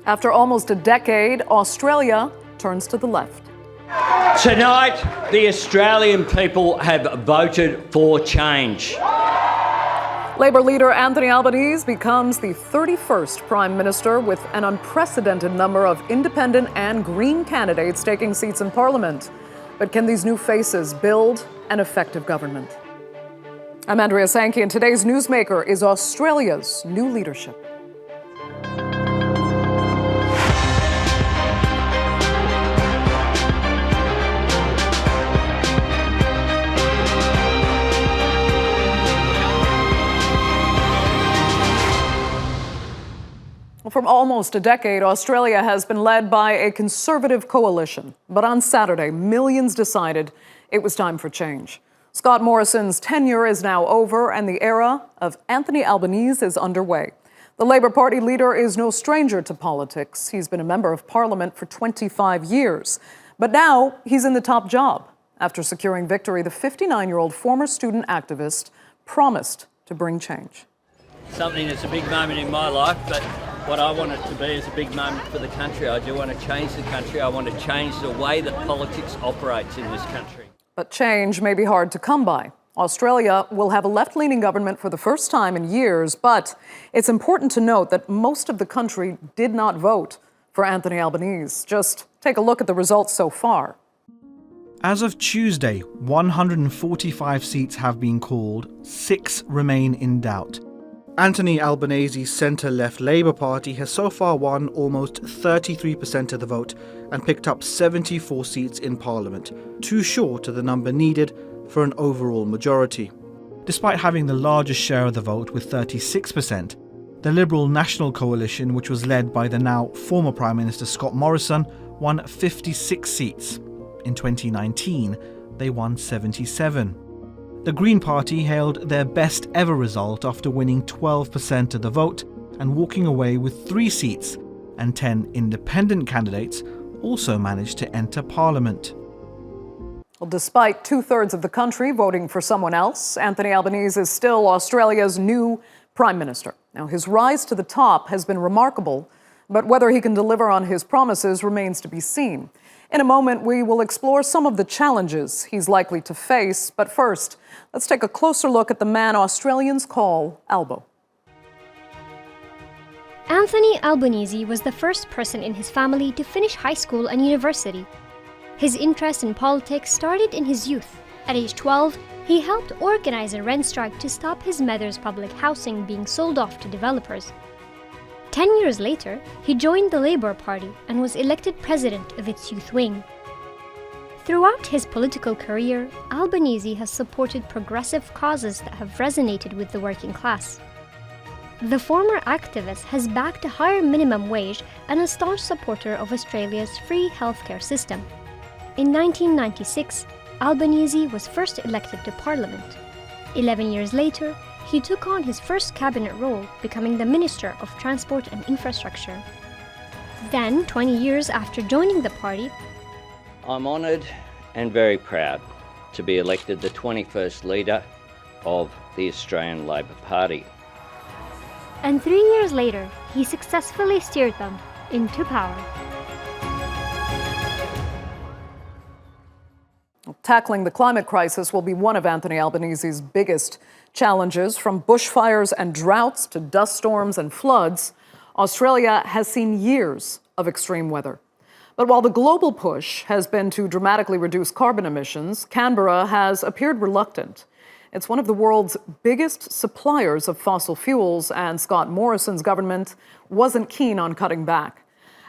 After almost a decade, Australia turns to the left. Tonight, the Australian people have voted for change. Labor leader Anthony Albanese becomes the 31st Prime Minister with an unprecedented number of independent and Green candidates taking seats in Parliament. But can these new faces build an effective government? I'm Andrea Sankey, and today's newsmaker is Australia's new leadership. For almost a decade, Australia has been led by a conservative coalition. But on Saturday, millions decided it was time for change. Scott Morrison's tenure is now over, and the era of Anthony Albanese is underway. The Labor Party leader is no stranger to politics. He's been a member of Parliament for 25 years. But now he's in the top job. After securing victory, the 59-year-old former student activist promised to bring change. Something that's a big moment in my life, but what I want it to be is a big moment for the country. I do want to change the country. I want to change the way that politics operates in this country. But change may be hard to come by. Australia will have a left-leaning government for the first time in years, but it's important to note that most of the country did not vote for Anthony Albanese. Just take a look at the results so far. As of Tuesday, 145 seats have been called, 6 remain in doubt. Anthony Albanese's centre-left Labour Party has so far won almost 33% of the vote and picked up 74 seats in Parliament, too short of the number needed for an overall majority. Despite having the largest share of the vote with 36%, the Liberal National Coalition, which was led by the now former Prime Minister Scott Morrison, won 56 seats. In 2019, they won 77. The Green Party hailed their best ever result after winning 12% of the vote and walking away with 3 seats, and 10 independent candidates also managed to enter Parliament. Well, despite 2/3 of the country voting for someone else, Anthony Albanese is still Australia's new Prime Minister. Now, his rise to the top has been remarkable, but whether he can deliver on his promises remains to be seen. In a moment, we will explore some of the challenges he's likely to face. But first, let's take a closer look at the man Australians call Albo. Anthony Albanese was the first person in his family to finish high school and university. His interest in politics started in his youth. At age 12, he helped organize a rent strike to stop his mother's public housing being sold off to developers. 10 years later, he joined the Labour Party and was elected president of its youth wing. Throughout his political career, Albanese has supported progressive causes that have resonated with the working class. The former activist has backed a higher minimum wage and a staunch supporter of Australia's free healthcare system. In 1996, Albanese was first elected to Parliament. 11 years later, he took on his first cabinet role, becoming the Minister of Transport and Infrastructure. Then, 20 years after joining the party, I'm honoured and very proud to be elected the 21st leader of the Australian Labor Party. And 3 years later, he successfully steered them into power. Tackling the climate crisis will be one of Anthony Albanese's biggest challenges. From bushfires and droughts to dust storms and floods, Australia has seen years of extreme weather. But while the global push has been to dramatically reduce carbon emissions, Canberra has appeared reluctant. It's one of the world's biggest suppliers of fossil fuels, and Scott Morrison's government wasn't keen on cutting back.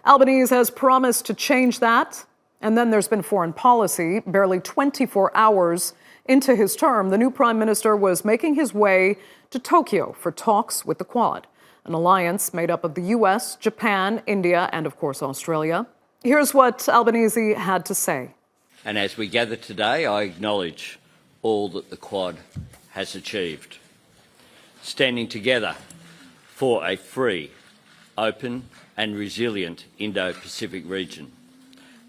Albanese has promised to change that. And then there's been foreign policy. Barely 24 hours into his term, the new Prime Minister was making his way to Tokyo for talks with the Quad, an alliance made up of the US, Japan, India, and of course Australia. Here's what Albanese had to say. And as we gather today, I acknowledge all that the Quad has achieved. Standing together for a free, open and resilient Indo-Pacific region,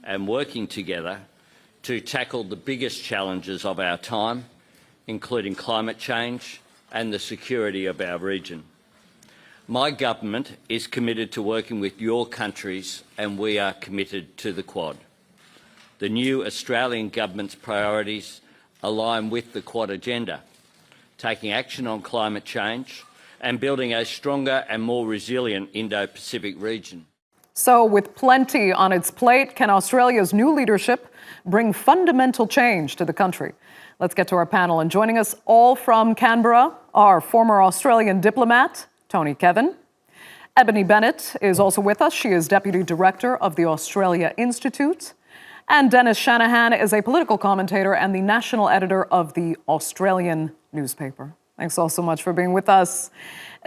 and working together to tackle the biggest challenges of our time, including climate change and the security of our region. My government is committed to working with your countries, and we are committed to the Quad. The new Australian government's priorities align with the Quad agenda, taking action on climate change and building a stronger and more resilient Indo-Pacific region. So, with plenty on its plate, can Australia's new leadership bring fundamental change to the country? Let's get to our panel. And joining us all from Canberra, our former Australian diplomat, Tony Kevin. Ebony Bennett is also with us. She is Deputy Director of the Australia Institute. And Dennis Shanahan is a political commentator and the national editor of the Australian newspaper. Thanks all so much for being with us.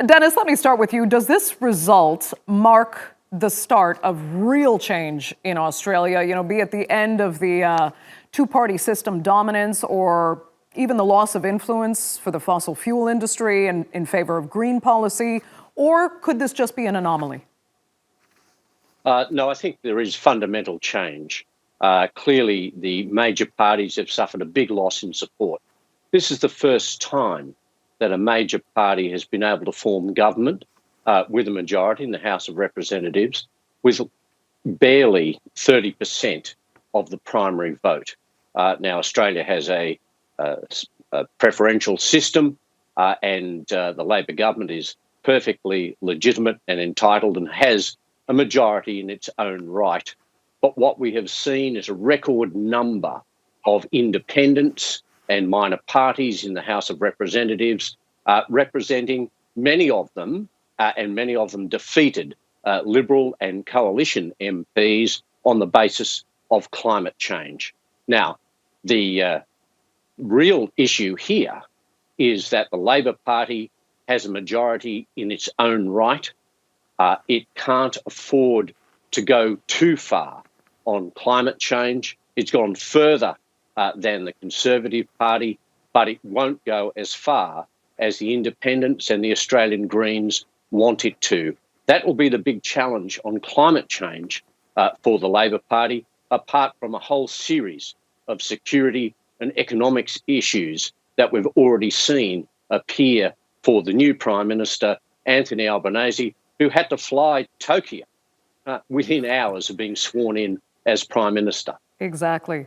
Dennis, let me start with you. Does this result mark the start of real change in Australia, be it the end of the two-party system dominance or even the loss of influence for the fossil fuel industry and in favor of green policy? Or could this just be an anomaly? No, I think there is fundamental change. Clearly, the major parties have suffered a big loss in support. This is the first time that a major party has been able to form government with a majority in the House of Representatives with barely 30% of the primary vote. Now, Australia has a preferential system and the Labor government is perfectly legitimate and entitled and has a majority in its own right. But what we have seen is a record number of independents and minor parties in the House of Representatives representing many of them defeated Liberal and coalition MPs on the basis of climate change. Now, the real issue here is that the Labor Party has a majority in its own right. It can't afford to go too far on climate change. It's gone further than the Conservative Party, but it won't go as far as the Independents and the Australian Greens want it to. That will be the big challenge on climate change for the Labor Party, apart from a whole series of security and economics issues that we've already seen appear for the new Prime Minister, Anthony Albanese, who had to fly to Tokyo within hours of being sworn in as Prime Minister. Exactly.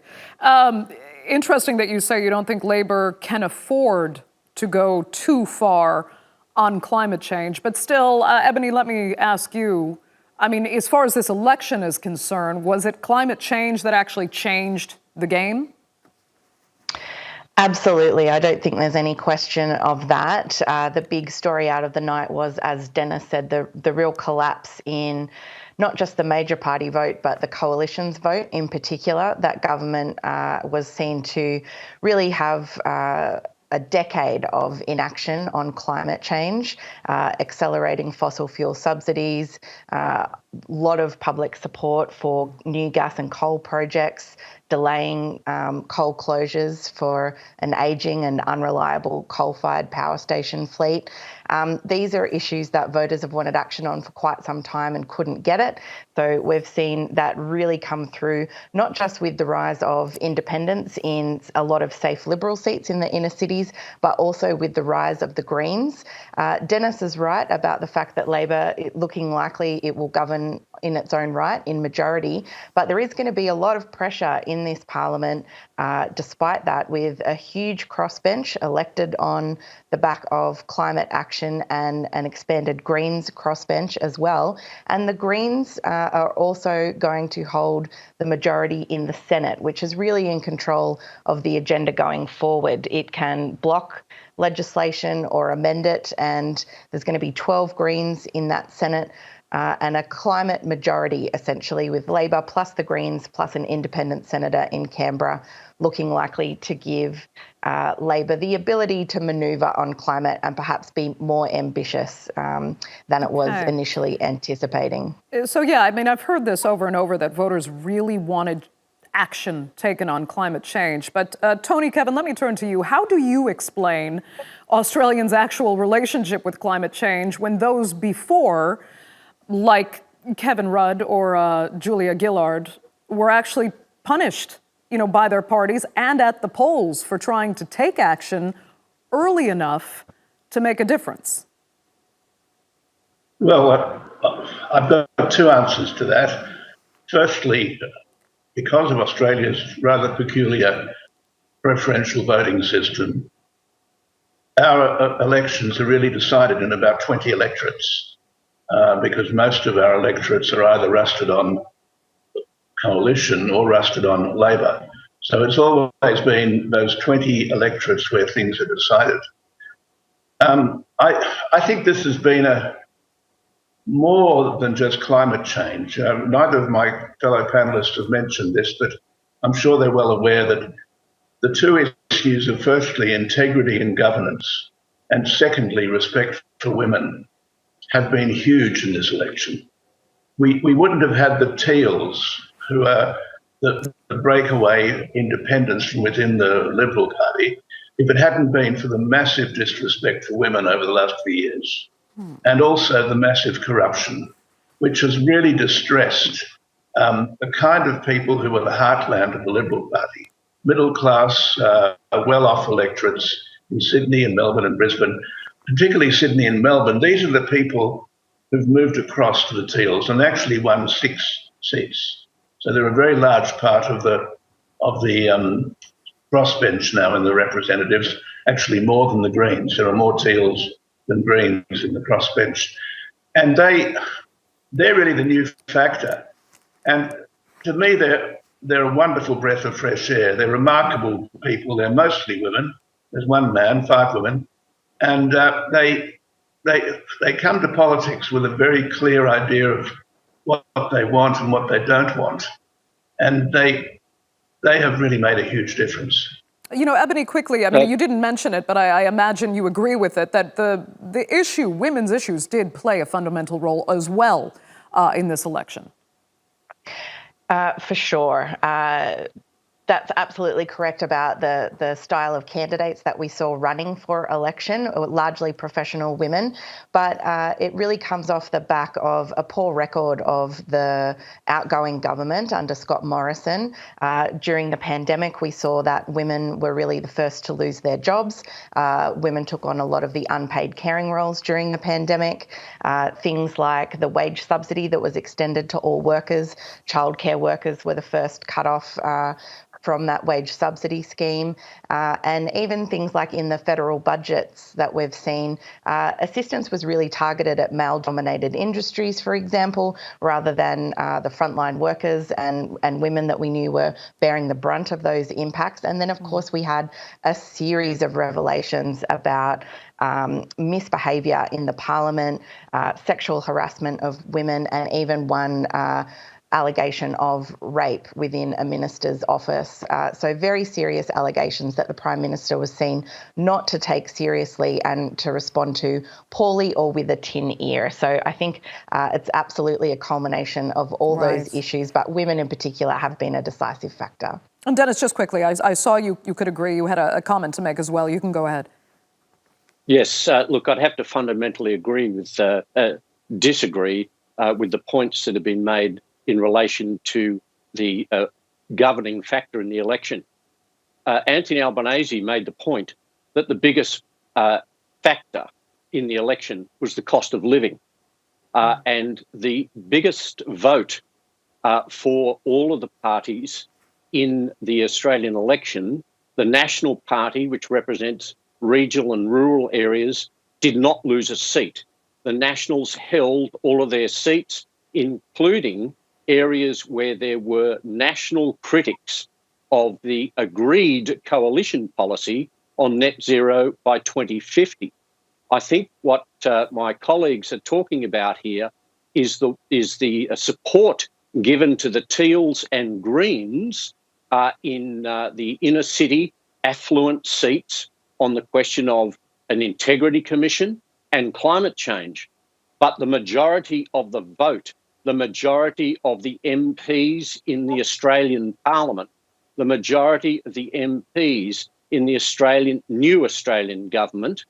Interesting that you say you don't think Labor can afford to go too far on climate change. But still, Ebony, let me ask you, as far as this election is concerned, was it climate change that actually changed the game? Absolutely. I don't think there's any question of that. The big story out of the night was, as Dennis said, the real collapse in not just the major party vote, but the coalition's vote in particular. That government was seen to really have a decade of inaction on climate change, accelerating fossil fuel subsidies, a lot of public support for new gas and coal projects, delaying coal closures for an ageing and unreliable coal-fired power station fleet. These are issues that voters have wanted action on for quite some time and couldn't get it. So we've seen that really come through, not just with the rise of independents in a lot of safe Liberal seats in the inner cities, but also with the rise of the Greens. Dennis is right about the fact that Labor, looking likely it will govern in its own right, in majority, but there is going to be a lot of pressure in this parliament, despite that, with a huge crossbench elected on the back of climate action and an expanded Greens crossbench as well. And the Greens are also going to hold the majority in the Senate, which is really in control of the agenda going forward. It can block legislation or amend it, and there's going to be 12 Greens in that Senate. And a climate majority, essentially, with Labor plus the Greens plus an independent senator in Canberra, looking likely to give Labor the ability to manoeuvre on climate and perhaps be more ambitious than it was initially anticipating. So, yeah, I've heard this over and over that voters really wanted action taken on climate change. But Tony, Kevin, let me turn to you. How do you explain Australians' actual relationship with climate change when those before, like Kevin Rudd or Julia Gillard, were actually punished, by their parties and at the polls for trying to take action early enough to make a difference? Well, I've got two answers to that. Firstly, because of Australia's rather peculiar preferential voting system, our elections are really decided in about 20 electorates, because most of our electorates are either rusted on coalition or rusted on Labor. So it's always been those 20 electorates where things are decided. I think this has been more than just climate change. Neither of my fellow panellists have mentioned this, but I'm sure they're well aware that the two issues are firstly integrity in governance and secondly respect for women have been huge in this election. We wouldn't have had the Teals, who are the breakaway independents from within the Liberal Party, if it hadn't been for the massive disrespect for women over the last few years, and also the massive corruption, which has really distressed the kind of people who are the heartland of the Liberal Party, middle class, well-off electorates in Sydney and Melbourne and Brisbane, particularly Sydney and Melbourne. These are the people who've moved across to the Teals and actually won 6 seats. So they're a very large part of the crossbench now in the representatives, actually more than the Greens. There are more Teals than Greens in the crossbench. And they're really the new factor. And to me, they're a wonderful breath of fresh air. They're remarkable people. They're mostly women. There's one man, 5 women. And they come to politics with a very clear idea of what they want and what they don't want. And they have really made a huge difference. You know, Ebony, quickly, I mean, you didn't mention it, but I imagine you agree with it, that the issue, women's issues, did play a fundamental role as well in this election. For sure. That's absolutely correct about the style of candidates that we saw running for election, largely professional women. But it really comes off the back of a poor record of the outgoing government under Scott Morrison. During the pandemic, we saw that women were really the first to lose their jobs. Women took on a lot of the unpaid caring roles during the pandemic. Things like the wage subsidy that was extended to all workers. Childcare workers were the first cut off from that wage subsidy scheme, and even things like in the federal budgets that we've seen, assistance was really targeted at male-dominated industries, for example, rather than the frontline workers and women that we knew were bearing the brunt of those impacts. And then, of course, we had a series of revelations about misbehaviour in the parliament, sexual harassment of women, and even one allegation of rape within a minister's office. So very serious allegations that the Prime Minister was seen not to take seriously and to respond to poorly or with a tin ear. So I think it's absolutely a culmination of all those issues, but women in particular have been a decisive factor. And Dennis, just quickly, I saw you could agree. You had a comment to make as well. You can go ahead. Yes, look, I'd have to fundamentally agree with, disagree with the points that have been made in relation to the governing factor in the election. Anthony Albanese made the point that the biggest factor in the election was the cost of living. And the biggest vote for all of the parties in the Australian election, the National Party, which represents regional and rural areas, did not lose a seat. The Nationals held all of their seats, including areas where there were national critics of the agreed coalition policy on net zero by 2050. I think what my colleagues are talking about here is the support given to the Teals and Greens in the inner city affluent seats on the question of an integrity commission and climate change. But the majority of the vote, the majority of the MPs in the Australian Parliament, the majority of the MPs in the new Australian government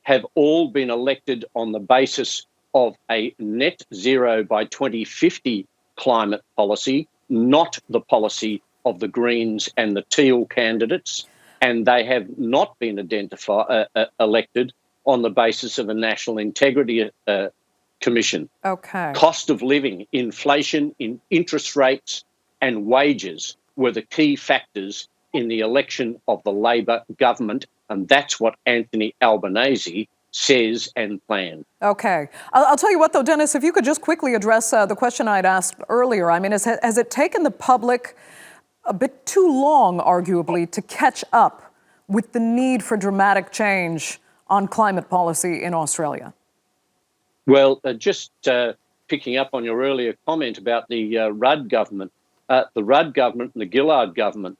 have all been elected on the basis of a net zero by 2050 climate policy, not the policy of the Greens and the Teal candidates, and they have not been elected on the basis of a national integrity Commission. Okay. Cost of living, inflation, in interest rates and wages were the key factors in the election of the Labor government, and that's what Anthony Albanese says and planned. Okay. I'll tell you what, though, Dennis, if you could just quickly address the question I'd asked earlier. I mean, has it taken the public a bit too long, arguably, to catch up with the need for dramatic change on climate policy in Australia? Well, just picking up on your earlier comment about the Rudd government, the Rudd government and the Gillard government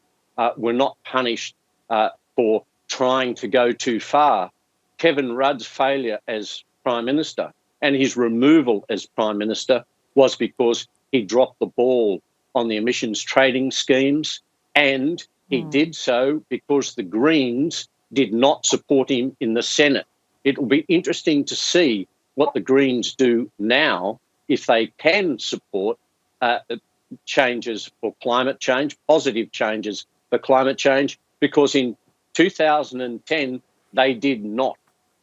were not punished for trying to go too far. Kevin Rudd's failure as Prime Minister and his removal as Prime Minister was because he dropped the ball on the emissions trading schemes, and he did so because the Greens did not support him in the Senate. It will be interesting to see what the Greens do now if they can support changes for climate change, positive changes for climate change, because in 2010 they did not.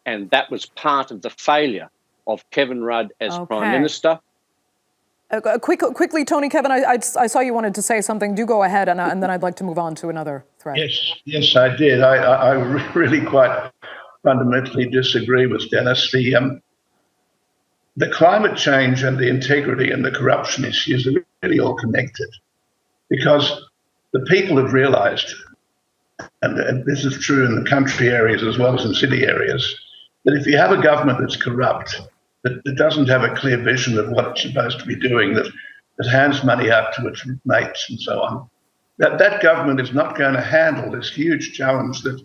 And that was part of the failure of Kevin Rudd as Prime Minister. Quickly, Tony, Kevin, I saw you wanted to say something. Do go ahead, and then I'd like to move on to another thread. Yes, I did. I really quite fundamentally disagree with Dennis. The climate change and the integrity and the corruption issues are really all connected, because the people have realised, and this is true in the country areas as well as in city areas, that if you have a government that's corrupt, that doesn't have a clear vision of what it's supposed to be doing, that hands money out to its mates and so on, that government is not going to handle this huge challenge that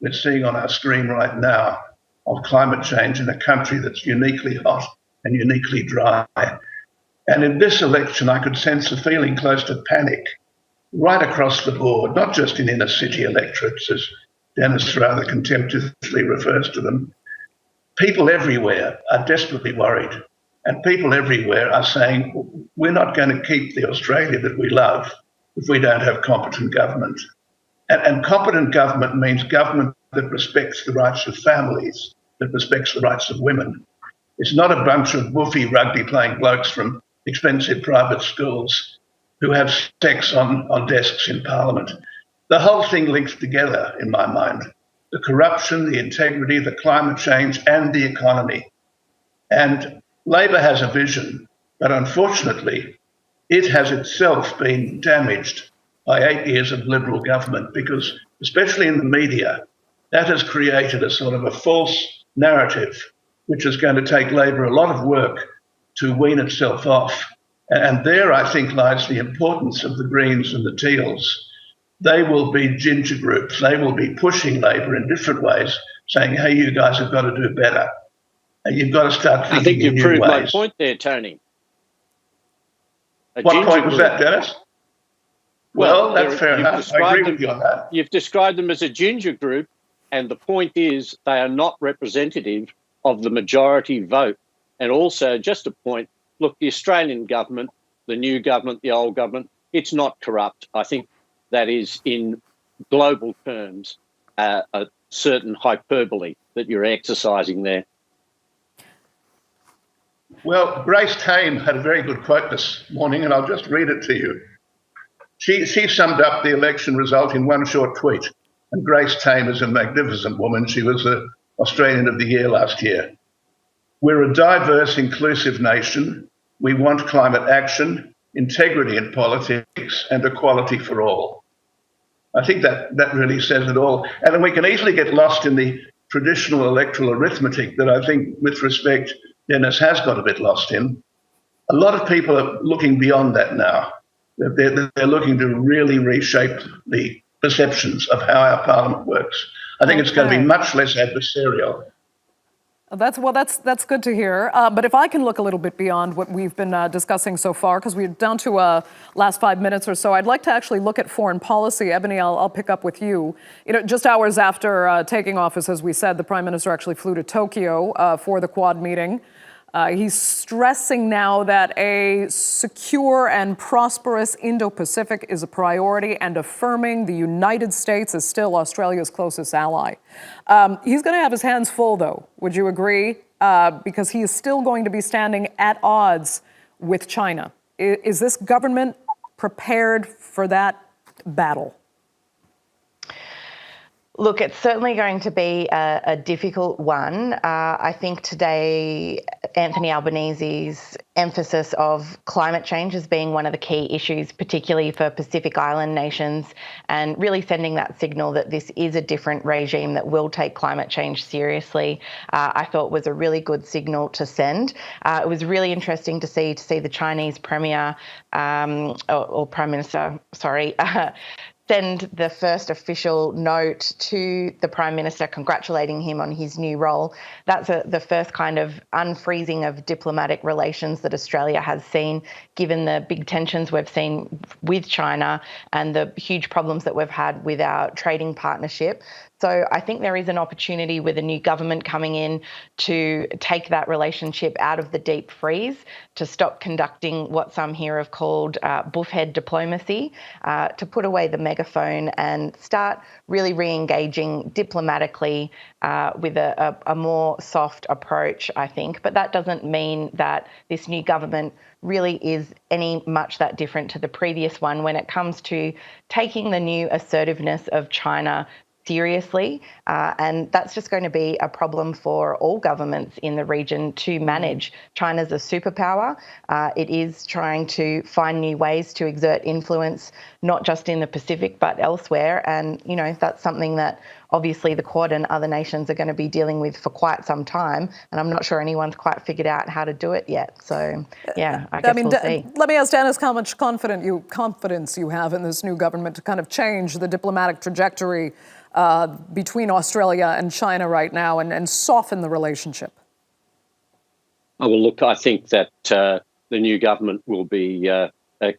we're seeing on our screen right now of climate change in a country that's uniquely hot and uniquely dry. And in this election, I could sense a feeling close to panic right across the board, not just in inner city electorates, as Dennis rather contemptuously refers to them. People everywhere are desperately worried, and people everywhere are saying, we're not going to keep the Australia that we love if we don't have competent government. And competent government means government that respects the rights of families, that respects the rights of women. It's not a bunch of woofy rugby-playing blokes from expensive private schools who have sex on desks in Parliament. The whole thing links together, in my mind. The corruption, the integrity, the climate change, and the economy. And Labor has a vision, but unfortunately, it has itself been damaged by 8 years of Liberal government, because, especially in the media, that has created a sort of a false narrative, which is going to take Labor a lot of work to wean itself off. And there, I think, lies the importance of the Greens and the Teals. They will be ginger groups. They will be pushing Labor in different ways, saying, hey, you guys have got to do better. And you've got to start thinking I think you in new proved my ways. point there, Tony. What point was that, Dennis? Well, that's fair enough. I agree with you on that. You've described them as a ginger group, and the point is they are not representative of the majority vote. And also, just a point, look, the Australian government, the new government, the old government, it's not corrupt. I think that is, in global terms, a certain hyperbole that you're exercising there. Well, Grace Tame had a very good quote this morning, and I'll just read it to you. She summed up the election result in one short tweet. And Grace Tame is a magnificent woman. She was the Australian of the Year last year. We're a diverse, inclusive nation. We want climate action, integrity in politics, and equality for all. I think that really says it all. And then we can easily get lost in the traditional electoral arithmetic that I think, with respect, Dennis has got a bit lost in. A lot of people are looking beyond that now. They're looking to really reshape the perceptions of how our parliament works. I think it's going to be much less adversarial. That's good to hear. But if I can look a little bit beyond what we've been discussing so far, because we're down to last 5 minutes or so, I'd like to actually look at foreign policy. Ebony, I'll pick up with you. You know, just hours after taking office, as we said, the Prime Minister actually flew to Tokyo for the Quad meeting. He's stressing now that a secure and prosperous Indo-Pacific is a priority, and affirming the United States is still Australia's closest ally. He's going to have his hands full, though. Would you agree, because he is still going to be standing at odds with China. Is this government prepared for that battle? Look, it's certainly going to be a difficult one. I think today Anthony Albanese's emphasis of climate change as being one of the key issues, particularly for Pacific Island nations, and really sending that signal that this is a different regime that will take climate change seriously, I thought was a really good signal to send. It was really interesting to see the Chinese Premier or Prime Minister, send the first official note to the Prime Minister congratulating him on his new role. That's the first kind of unfreezing of diplomatic relations that Australia has seen, given the big tensions we've seen with China and the huge problems that we've had with our trading partnership. So I think there is an opportunity with a new government coming in to take that relationship out of the deep freeze, to stop conducting what some here have called buffhead diplomacy, to put away the megaphone and start really re-engaging diplomatically with a more soft approach, I think. But that doesn't mean that this new government really is any much that different to the previous one when it comes to taking the new assertiveness of China seriously, and that's just going to be a problem for all governments in the region to manage. China's a superpower. It is trying to find new ways to exert influence, not just in the Pacific, but elsewhere. And, you know, that's something that obviously the Quad and other nations are going to be dealing with for quite some time. And I'm not sure anyone's quite figured out how to do it yet. So, yeah, I guess we'll see. Let me ask Dennis how much confidence you have in this new government to kind of change the diplomatic trajectory between Australia and China right now and soften the relationship. Oh, well, look, I think that the new government will be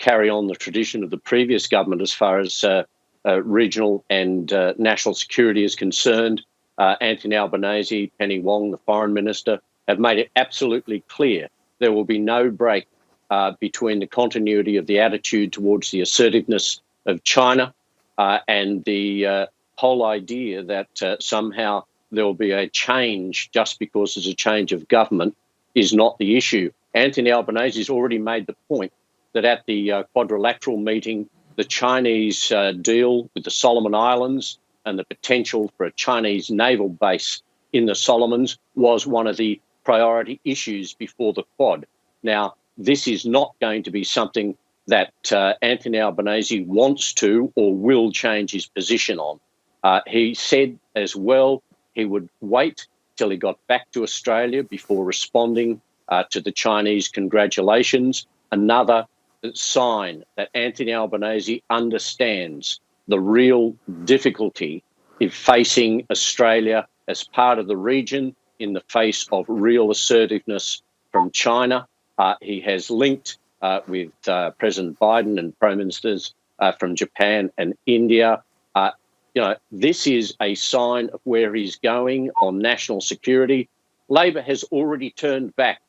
carry on the tradition of the previous government as far as regional and national security is concerned. Anthony Albanese, Penny Wong, the foreign minister, have made it absolutely clear there will be no break between the continuity of the attitude towards the assertiveness of China and the whole idea that somehow there will be a change just because there's a change of government is not the issue. Anthony Albanese has already made the point that at the quadrilateral meeting, the Chinese deal with the Solomon Islands and the potential for a Chinese naval base in the Solomons was one of the priority issues before the Quad. Now, this is not going to be something that Anthony Albanese wants to or will change his position on. He said as well he would wait till he got back to Australia before responding to the Chinese congratulations. Another sign that Anthony Albanese understands the real difficulty in facing Australia as part of the region in the face of real assertiveness from China. He has linked with President Biden and Prime Ministers from Japan and India. You know, this is a sign of where he's going on national security. Labor has already turned back.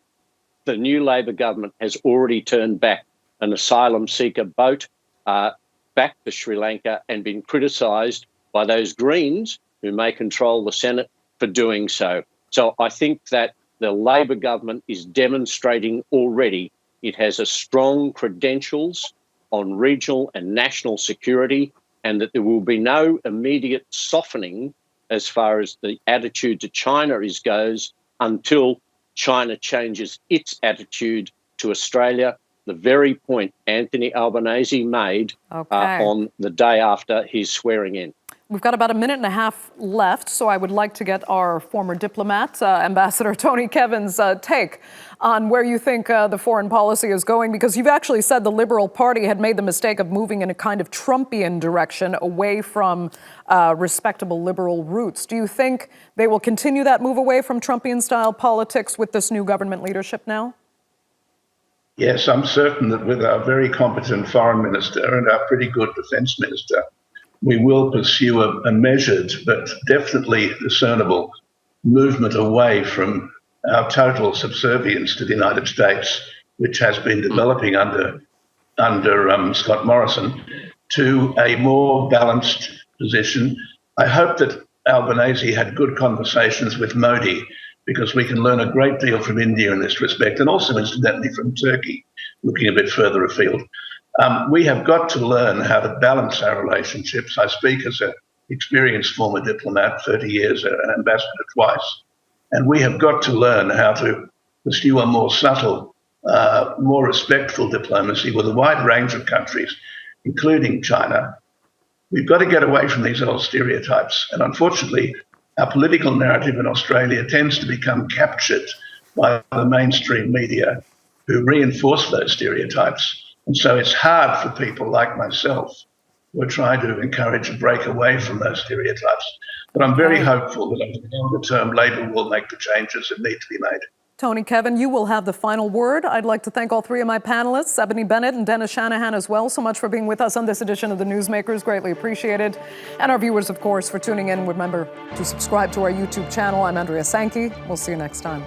The new Labor government has already turned back an asylum seeker boat back to Sri Lanka and been criticised by those Greens who may control the Senate for doing so. So I think that the Labor government is demonstrating already it has a strong credentials on regional and national security, and that there will be no immediate softening as far as the attitude to China goes until China changes its attitude to Australia, the very point Anthony Albanese made on the day after his swearing in. We've got about a minute and a half left, so I would like to get our former diplomat, Ambassador Tony Kevin's take on where you think the foreign policy is going, because you've actually said the Liberal Party had made the mistake of moving in a kind of Trumpian direction away from respectable liberal roots. Do you think they will continue that move away from Trumpian-style politics with this new government leadership now? Yes, I'm certain that with our very competent foreign minister and our pretty good defence minister, we will pursue a measured but definitely discernible movement away from our total subservience to the United States, which has been developing under Scott Morrison, to a more balanced position. I hope that Albanese had good conversations with Modi because we can learn a great deal from India in this respect, and also, incidentally, from Turkey, looking a bit further afield. We have got to learn how to balance our relationships. I speak as an experienced former diplomat, 30 years, an ambassador twice, and we have got to learn how to pursue a more subtle, more respectful diplomacy with a wide range of countries, including China. We've got to get away from these old stereotypes. And unfortunately, our political narrative in Australia tends to become captured by the mainstream media who reinforce those stereotypes. And so it's hard for people like myself who are trying to encourage a break away from those stereotypes. But I'm very hopeful that over the longer term, Labor will make the changes that need to be made. Tony, Kevin, you will have the final word. I'd like to thank all three of my panelists, Ebony Bennett and Dennis Shanahan as well, so much for being with us on this edition of The Newsmakers. Greatly appreciated. And our viewers, of course, for tuning in. Remember to subscribe to our YouTube channel. I'm Andrea Sankey. We'll see you next time.